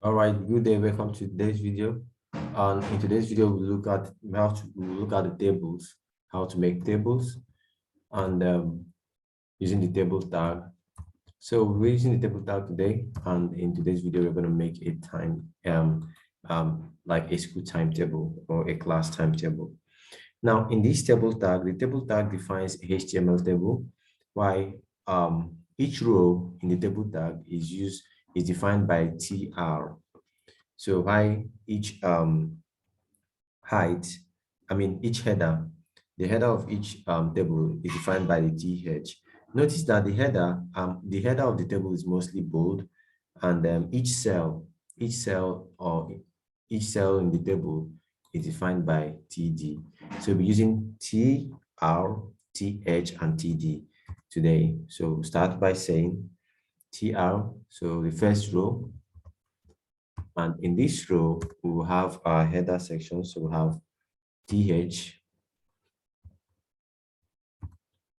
All right, good day. Welcome to today's video. And in today's video, we look at the tables, how to make tables, and using the table tag. So we're using the table tag today, and in today's video, we're going to make a like a school timetable or a class timetable. Now, in this table tag, the table tag defines a HTML table, while each row in the table tag is defined by TR. So why each height, each header, the header of each table is defined by the TH. Notice that the header of the table is mostly bold, and each cell or each cell in the table is defined by TD. So we're using TR, TH, and TD today. So start by saying TR, so the first row. And in this row, we will have our header section. So we'll have TH,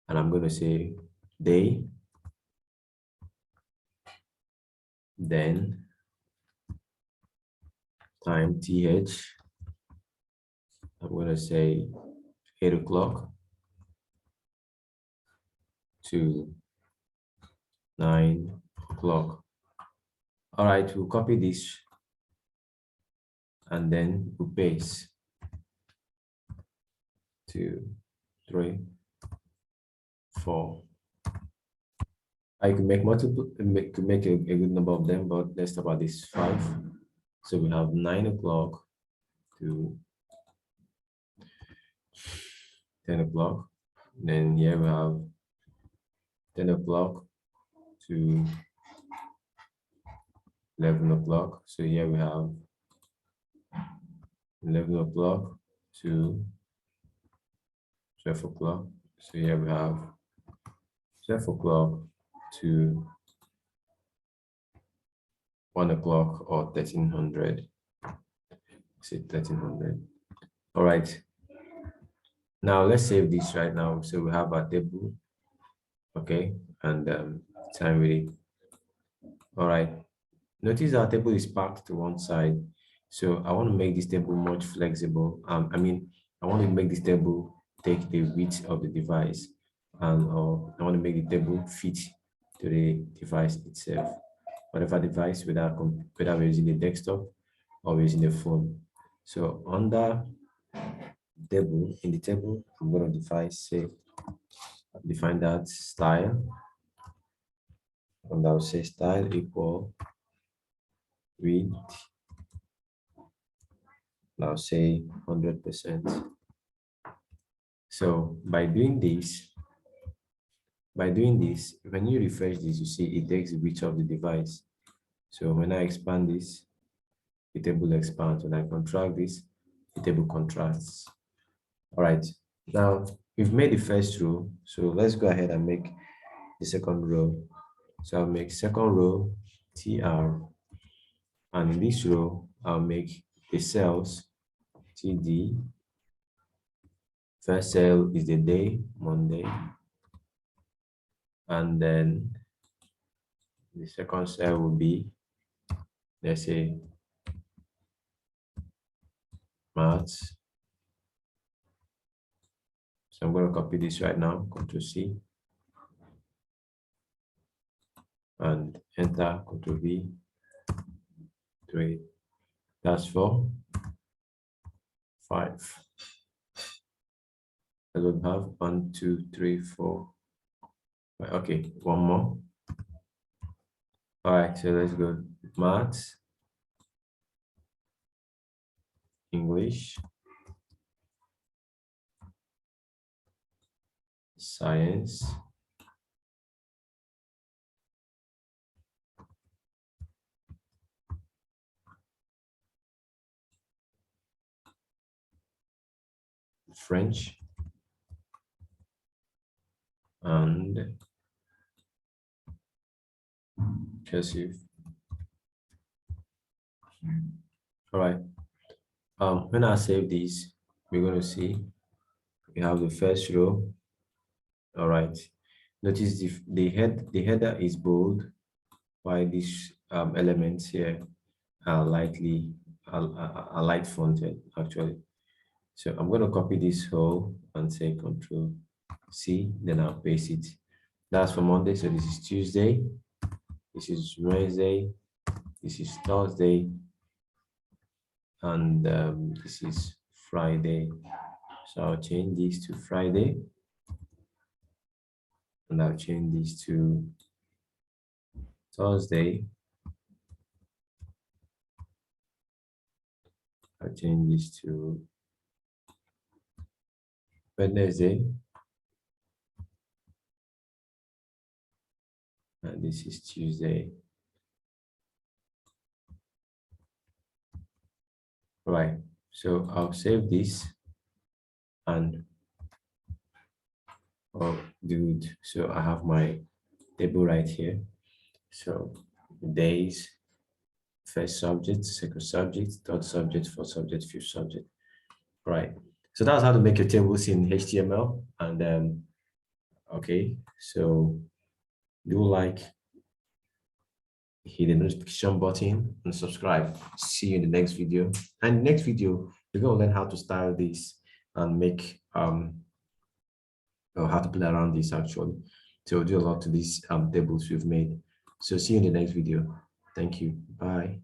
and I'm going to say day, then time, TH. I'm going to say 8 o'clock to 9 o'clock. All right, we'll copy this and then we'll paste 2, 3, 4. I could make a good number of them, but let's talk about this 5. So we have 9 o'clock to 10 o'clock. Then here we have 10 o'clock to 11 o'clock. So here we have 11 o'clock to 12 o'clock. So here we have 12 o'clock to 1 o'clock or 1300. Say 1300. All right. Now let's save this right now. So we have our table. Okay. And time ready. All right. Notice our table is packed to one side. So I want to make this table much flexible. I want to make this table take the width of the device, and or I want to make the table fit to the device itself, whatever device, whether we're using the desktop or we're using the phone. So under table, in the table, I'm going to define that style, and I'll say style equal width. I'll say 100%. So by doing this, when you refresh this, you see it takes the width of the device. So when I expand this, the table expands. When I contract this, the table contracts. All right. Now we've made the first row. So let's go ahead and make the second row. So I'll make second row TR. And in this row, I'll make the cells TD. First cell is the day, Monday. And then the second cell will be, let's say, March. So I'm going to copy this right now, Ctrl C, and enter, Ctrl V, 3, that's 4, 5. I don't have 1, 2, 3, 4. Okay, one more. All right, so let's go. Maths, English, science, French, and cursive. All right. When I save this, we're going to see we have the first row. All right. Notice the header is bold, while these elements here are light fonted actually. So I'm going to copy this whole and say Control C, then I'll paste it. That's for Monday. So this is Tuesday, this is Wednesday, this is Thursday, and this is Friday. So I'll change this to Friday, and I'll change this to Thursday. I'll change this to Wednesday, and this is Tuesday. Right, so I'll save this and good. So I have my table right here. So days, first subject, second subject, third subject, fourth subject, fifth subject. Right. So that's how to make your tables in HTML. And okay, so do like, hit the notification button and subscribe. See you in the next video. And next video, we're gonna learn how to style this and make or how to play around this actually. So we'll do a lot to these tables we've made. So see you in the next video. Thank you. Bye.